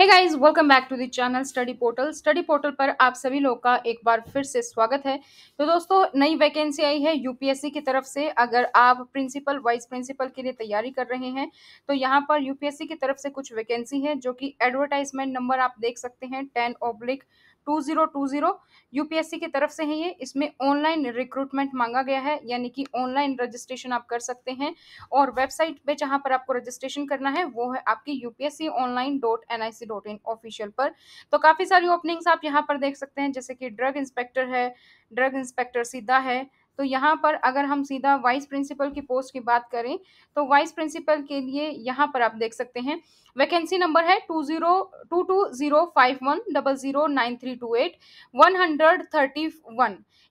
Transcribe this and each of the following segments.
Hey guys, welcome back to the channel Study Portal पर आप सभी लोग का एक बार फिर से स्वागत है। तो दोस्तों, नई वैकेंसी आई है यूपीएससी की तरफ से। अगर आप प्रिंसिपल वाइस प्रिंसिपल के लिए तैयारी कर रहे हैं तो यहाँ पर यूपीएससी की तरफ से कुछ वैकेंसी है, जो कि एडवर्टाइजमेंट नंबर आप देख सकते हैं 10/2020 यूपीएससी की तरफ से है। ये इसमें ऑनलाइन रिक्रूटमेंट मांगा गया है, यानी कि ऑनलाइन रजिस्ट्रेशन आप कर सकते हैं। और वेबसाइट पे जहां पर आपको रजिस्ट्रेशन करना है वो है आपकी upsconline.nic.in ऑफिशियल पर। तो काफी सारी ओपनिंग्स आप यहाँ पर देख सकते हैं, जैसे कि ड्रग इंस्पेक्टर है, ड्रग इंस्पेक्टर सीधा है। तो यहाँ पर अगर हम सीधा वाइस प्रिंसिपल की पोस्ट की बात करें तो वाइस प्रिंसिपल के लिए यहाँ पर आप देख सकते हैं वैकेंसी नंबर है 20220510093281 131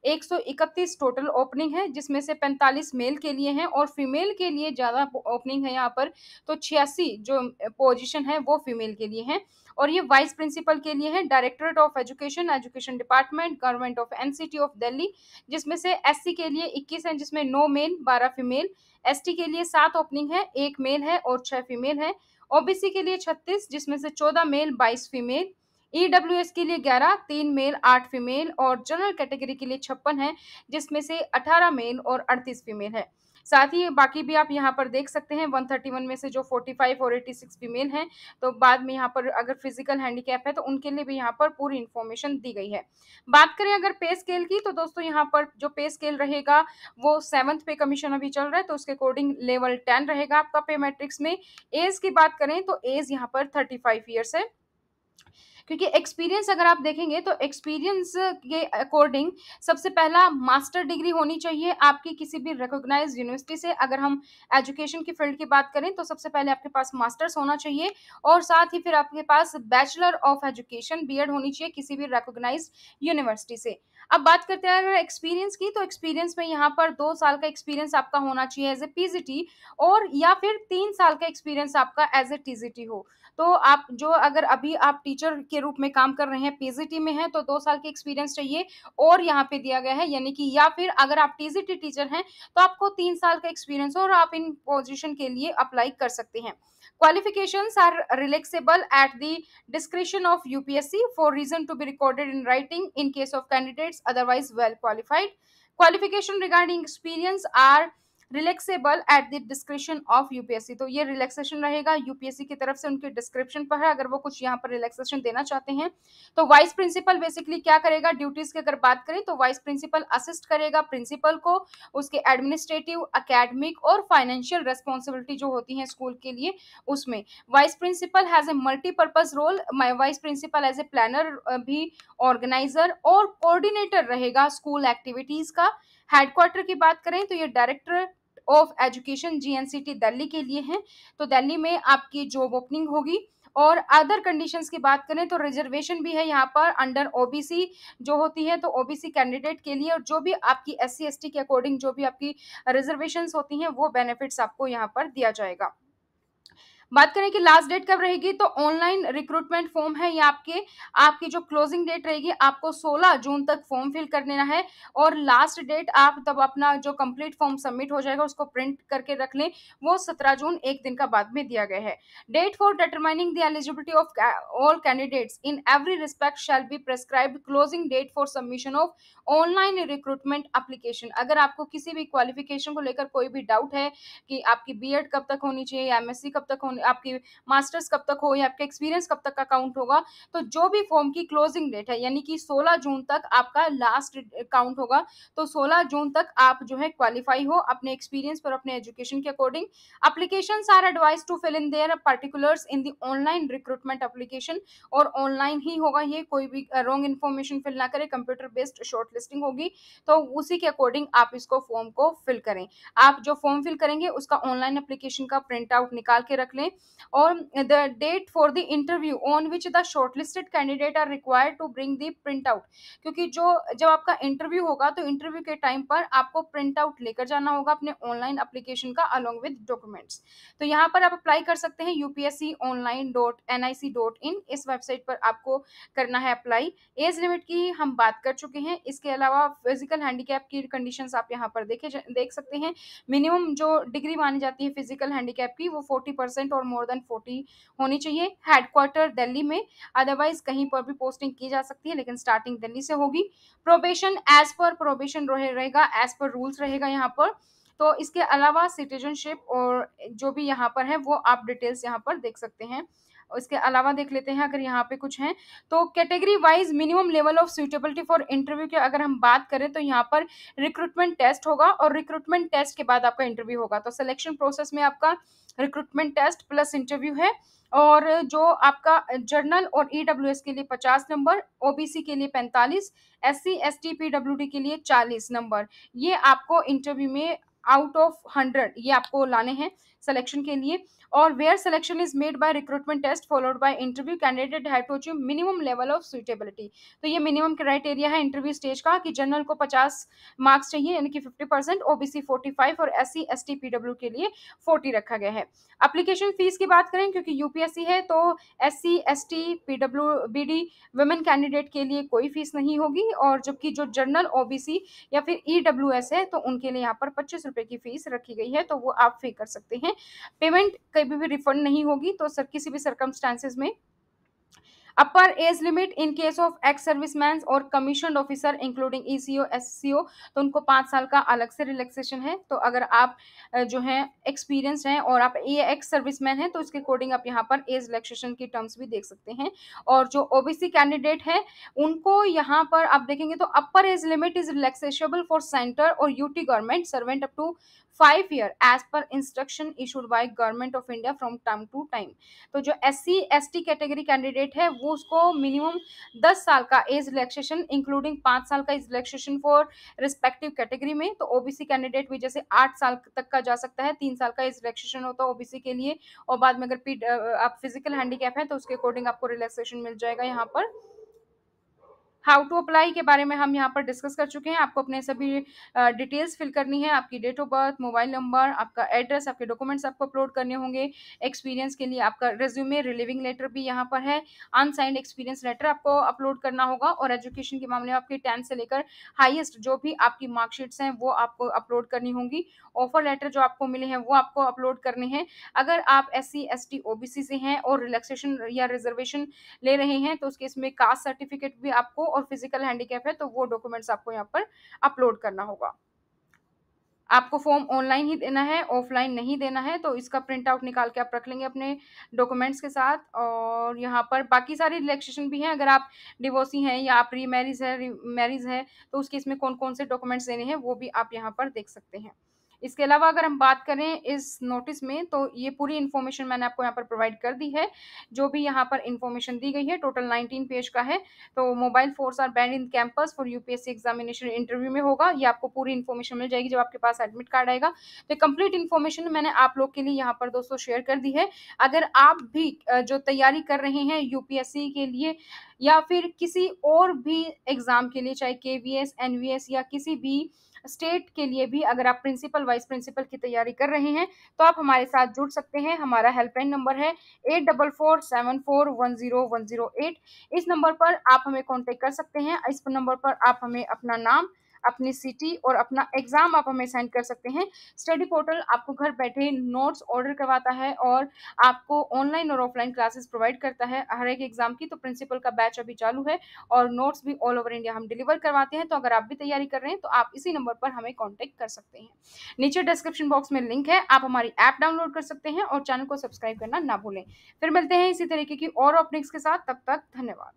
131 टोटल ओपनिंग है, जिसमें से 45 मेल के लिए हैं और फीमेल के लिए ज़्यादा ओपनिंग है यहाँ पर। तो 86 जो पोजीशन है वो फीमेल के लिए हैं। और ये वाइस प्रिंसिपल के लिए है directorate of education, education department, government of NCT of Delhi, जिसमें से एससी के लिए 21 हैं, जिसमें 9 मेल 12 फीमेल। एसटी के लिए 7 ओपनिंग है, 1 मेल है और 6 फीमेल है। ओबीसी के लिए 36, जिसमें से 14 मेल 22 फीमेल। ईडब्ल्यूएस के लिए 11, 3 मेल 8 फीमेल और जनरल कैटेगरी के लिए 56 है, जिसमें से 18 मेल और 38 फीमेल है। साथ ही बाकी भी आप यहाँ पर देख सकते हैं 131 में से जो 45 और 86 फीमेल हैं। तो बाद में यहाँ पर अगर फिजिकल हैंडीकैप है तो उनके लिए भी यहाँ पर पूरी इन्फॉर्मेशन दी गई है। बात करें अगर पे स्केल की, तो दोस्तों यहाँ पर जो पे स्केल रहेगा वो 7th पे कमीशन अभी चल रहा है, तो उसके अकॉर्डिंग लेवल 10 रहेगा आपका पे मैट्रिक्स में। एज की बात करें तो एज यहाँ पर 35 ईयर्स है, क्योंकि एक्सपीरियंस अगर आप देखेंगे तो एक्सपीरियंस के अकॉर्डिंग सबसे पहला मास्टर डिग्री होनी चाहिए आपकी किसी भी रिकॉग्नाइज्ड यूनिवर्सिटी से। अगर हम एजुकेशन की फील्ड की बात करें तो सबसे पहले आपके पास मास्टर्स होना चाहिए और साथ ही फिर आपके पास बैचलर ऑफ एजुकेशन बीएड होनी चाहिए किसी भी रिकॉग्नाइज्ड यूनिवर्सिटी से। अब बात करते हैं अगर एक्सपीरियंस की, तो एक्सपीरियंस में यहाँ पर 2 साल का एक्सपीरियंस आपका होना चाहिए एज ए पीजीटी, और या फिर 3 साल का एक्सपीरियंस आपका एज ए टीजीटी हो। तो आप जो अगर अभी आप टीचर के रूप में काम कर रहे हैं, पीजीटी में हैं, तो 2 साल की एक्सपीरियंस चाहिए। और यहाँ पे दिया गया है, यानी कि या फिर अगर आप टीजीटी टीचर हैं तो आपको 3 साल का एक्सपीरियंस हो और आप इन पोजीशन के लिए अप्लाई कर सकते हैं। Qualifications are relaxable at the discretion of UPSC for reason to be recorded in writing in case of candidates otherwise well qualified. Qualification regarding experience are relaxable at the description of UPSC. तो ये relaxation रहेगा UPSC की तरफ से, उनके description पर है अगर वो कुछ यहाँ पर रिलैक्सेशन देना चाहते हैं। तो वाइस प्रिंसिपल बेसिकली क्या करेगा, ड्यूटीज की अगर बात करें तो वाइस प्रिंसिपल असिस्ट करेगा प्रिंसिपल को उसके एडमिनिस्ट्रेटिव, एकेडमिक और फाइनेंशियल रेस्पॉन्सिबिलिटी जो होती है स्कूल के लिए उसमें। Vice principal has a multipurpose role. Vice principal as a planner भी, ऑर्गेनाइजर और कोऑर्डिनेटर रहेगा स्कूल एक्टिविटीज का। हेडक्वार्टर की बात करें तो ये director of education GNCT Delhi के लिए है। तो दिल्ली में आपकी जॉब ओपनिंग होगी। और अदर कंडीशंस की बात करें तो रिजर्वेशन भी है यहाँ पर अंडर ओबीसी जो होती है, तो ओबीसी कैंडिडेट के लिए, और जो भी आपकी एससी एसटी के अकॉर्डिंग जो भी आपकी रिजर्वेशंस होती हैं वो बेनिफिट्स आपको यहाँ पर दिया जाएगा। बात करें कि लास्ट डेट कब रहेगी, तो ऑनलाइन रिक्रूटमेंट फॉर्म है ये आपकी जो क्लोजिंग डेट रहेगी आपको 16 जून तक फॉर्म फिल कर लेना है। और लास्ट डेट आप तब अपना जो कंप्लीट फॉर्म सबमिट हो जाएगा उसको प्रिंट करके रख लें, वो 17 जून एक दिन का बाद में दिया गया है। Date for determining the eligibility of all candidates in every respect shall be prescribed. Closing date for submission of online recruitment application. अगर आपको किसी भी क्वालिफिकेशन को लेकर कोई भी डाउट है कि आपकी बीएड कब तक होनी चाहिए या एमएससी कब तक होनी, आपकी मास्टर्स कब तक हो या आपका एक्सपीरियंस कब तक का काउंट होगा, तो जो भी फॉर्म की क्लोजिंग डेट है यानी कि 16 जून तक आपका लास्ट काउंट होगा। तो 16 जून तक आप जो है क्वालिफाई हो अपने एक्सपीरियंस पर, अपने एजुकेशन के according. Applications are advise to fill in their particulars in the online recruitment application. और ऑनलाइन ही होगा ये, कोई भी रॉन्ग इन्फॉर्मेशन फिल ना करें, कंप्यूटर बेस्ड शॉर्ट लिस्टिंग होगी, तो उसी के अकॉर्डिंग आप इसको फॉर्म को फिल करें। आप जो फॉर्म फिल करेंगे उसका ऑनलाइन एप्लीकेशन का प्रिंट आउट निकाल के रख लें। और the date for the interview on which the shortlisted candidate are required to bring the print out. क्योंकि जब आपका इंटरव्यू होगा तो इंटरव्यू के टाइम पर आपको प्रिंट आउट लेकर जाना होगा अपने ऑनलाइन एप्लीकेशन का अलोंग विद डॉक्यूमेंट्स। तो यहाँ पर आप अप्लाई कर सकते हैं upsconline.nic.in, इस वेबसाइट पर आपको करना है अप्लाई। एज लिमिट की हम बात कर चुके हैं, इसके अलावा फिजिकल हैंडीकैप की कंडीशंस आप यहाँ पर देख सकते हैं। मिनिमम जो डिग्री मानी जाती है फिजिकल हैंडीकैप की वो 40% और मोर देन 40 होनी चाहिए। हेडक्वार्टर दिल्ली में, अदरवाइज कहीं पर भी पोस्टिंग की जा सकती है, लेकिन स्टार्टिंग दिल्ली से होगी। प्रोबेशन एज पर प्रोबेशन रहेगा, एज पर रूल्स रहेगा यहाँ पर। तो इसके अलावा सिटीजनशिप और जो भी यहाँ पर है वो आप डिटेल्स यहाँ पर देख सकते हैं। और इसके अलावा देख लेते हैं अगर यहाँ पे कुछ है तो category wise minimum level of suitability for interview की अगर हम बात करें तो यहाँ पर रिक्रूटमेंट टेस्ट होगा और रिक्रूटमेंट टेस्ट के बाद आपका इंटरव्यू होगा। तो सिलेक्शन प्रोसेस में आपका रिक्रूटमेंट टेस्ट प्लस इंटरव्यू है। और जो आपका जर्नल और ईडब्ल्यूएस के लिए 50 नंबर, ओबीसी के लिए 45, एससी एसटी पीडब्ल्यूडी के लिए 40 नंबर, ये आपको इंटरव्यू में आउट ऑफ 100 ये आपको लाने हैं सिलेक्शन के लिए। और where selection is made by recruitment test followed by interview, candidate have to achieve minimum level of suitability. तो ये मिनिमम क्राइटेरिया है इंटरव्यू स्टेज का कि जनरल को 50 मार्क्स चाहिए यानी कि 50%, ओबीसी 45 और एससी एसटी पीडब्ल्यू के लिए 40 रखा गया है। एप्लीकेशन फीस की बात करें क्योंकि यूपीएससी है तो SC ST PW BD women candidate के लिए कोई फीस नहीं होगी, और जबकि जो जनरल ओबीसी या फिर ईडब्ल्यूएस है तो उनके लिए यहाँ पर 25 रुपए की फीस रखी गई है, तो वो आप पे कर सकते हैं। पेमेंट कभी भी रिफंड नहीं होगी, तो सर किसी भी सर्कमस्टांसेस में। Upper age limit in case of ex serviceman और commission officer including ECO SCO, तो उनको 5 साल का अलग से रिलैक्सेशन है। तो अगर आप जो है एक्सपीरियंस हैं और आप ये एक्स सर्विसमैन हैं तो उसके अकॉर्डिंग आप यहाँ पर एज रिलैक्सेशन की टर्म्स भी देख सकते हैं। और जो ओबीसी कैंडिडेट है उनको यहाँ पर आप देखेंगे तो upper age limit is relaxable for centre और UT government servant up to 5 year age per instruction issued by government of India from time to time. तो जो एससी एसटी कैटेगरी कैंडिडेट है वो उसको मिनिमम 10 साल का एज रिलैक्सेशन इंक्लूडिंग 5 साल का age relaxation for respective category में। तो ओबीसी कैंडिडेट भी जैसे 8 साल तक का जा सकता है, 3 साल का एज रिलैक्सेशन होता है ओबीसी के लिए, और बाद में अगर आप फिजिकल हैंडीकैप है तो उसके अकॉर्डिंग आपको रिलैक्सेशन मिल जाएगा। यहाँ पर हाउ टू अप्लाई के बारे में हम यहाँ पर डिस्कस कर चुके हैं। आपको अपने सभी डिटेल्स फिल करनी है, आपकी date of birth, mobile number, आपका एड्रेस, आपके डॉक्यूमेंट्स आपको अपलोड करने होंगे। एक्सपीरियंस के लिए आपका रेज्यूमे, रिलीविंग लेटर भी यहाँ पर है, अनसाइंड एक्सपीरियंस लेटर आपको अपलोड करना होगा। और एजुकेशन के मामले में आपकी 10th से लेकर हाईएस्ट जो भी आपकी मार्कशीट्स हैं वो आपको अपलोड करनी होंगी। ऑफर लेटर जो आपको मिले हैं वो आपको अपलोड करने हैं। अगर आप एससी एसटी ओबीसी से हैं और रिलैक्सेशन या रिजर्वेशन ले रहे हैं तो उस केस में कास्ट सर्टिफिकेट भी आपको, और फिजिकल हैंडीकैप है तो वो डॉक्यूमेंट्स आपको यहाँ पर अपलोड करना होगा। आपको फॉर्म ऑनलाइन ही देना है, ऑफलाइन नहीं देना है, तो इसका प्रिंट आउट निकाल के आप रख लेंगे अपने डॉक्यूमेंट्स के साथ। और यहाँ पर बाकी सारी रिलैक्सेशन भी हैं, अगर आप डिवोर्सी हैं या आप मैरिज है तो उस केस में कौन कौन से डॉक्यूमेंट्स देने हैं वो भी आप यहाँ पर देख सकते हैं। इसके अलावा अगर हम बात करें इस नोटिस में तो ये पूरी इन्फॉर्मेशन मैंने आपको यहाँ पर प्रोवाइड कर दी है। जो भी यहाँ पर इन्फॉर्मेशन दी गई है टोटल 19 पेज का है। तो mobile phones are banned in campus for UPSC examination interview में होगा, ये आपको पूरी इन्फॉर्मेशन मिल जाएगी जब आपके पास एडमिट कार्ड आएगा। तो कंप्लीट इन्फॉर्मेशन मैंने आप लोग के लिए यहाँ पर दोस्तों शेयर कर दी है। अगर आप भी जो तैयारी कर रहे हैं यूपीएससी के लिए या फिर किसी और भी एग्जाम के लिए, चाहे केवीएस एनवीएस या किसी भी स्टेट के लिए भी, अगर आप प्रिंसिपल वाइस प्रिंसिपल की तैयारी कर रहे हैं तो आप हमारे साथ जुड़ सकते हैं। हमारा हेल्पलाइन नंबर है 8447410108। इस नंबर पर आप हमें कांटेक्ट कर सकते हैं। इस नंबर पर आप हमें अपना नाम, अपनी सिटी और अपना एग्जाम आप हमें सेंड कर सकते हैं। स्टडी पोर्टल आपको घर बैठे नोट्स ऑर्डर करवाता है और आपको ऑनलाइन और ऑफलाइन क्लासेस प्रोवाइड करता है हर एक एग्जाम की। तो प्रिंसिपल का बैच अभी चालू है और नोट्स भी ऑल ओवर इंडिया हम डिलीवर करवाते हैं। तो अगर आप भी तैयारी कर रहे हैं तो आप इसी नंबर पर हमें कॉन्टेक्ट कर सकते हैं। नीचे डिस्क्रिप्शन बॉक्स में लिंक है, आप हमारी ऐप डाउनलोड कर सकते हैं और चैनल को सब्सक्राइब करना ना भूलें। फिर मिलते हैं इसी तरीके की और अपडेट्स के साथ, तब तक धन्यवाद।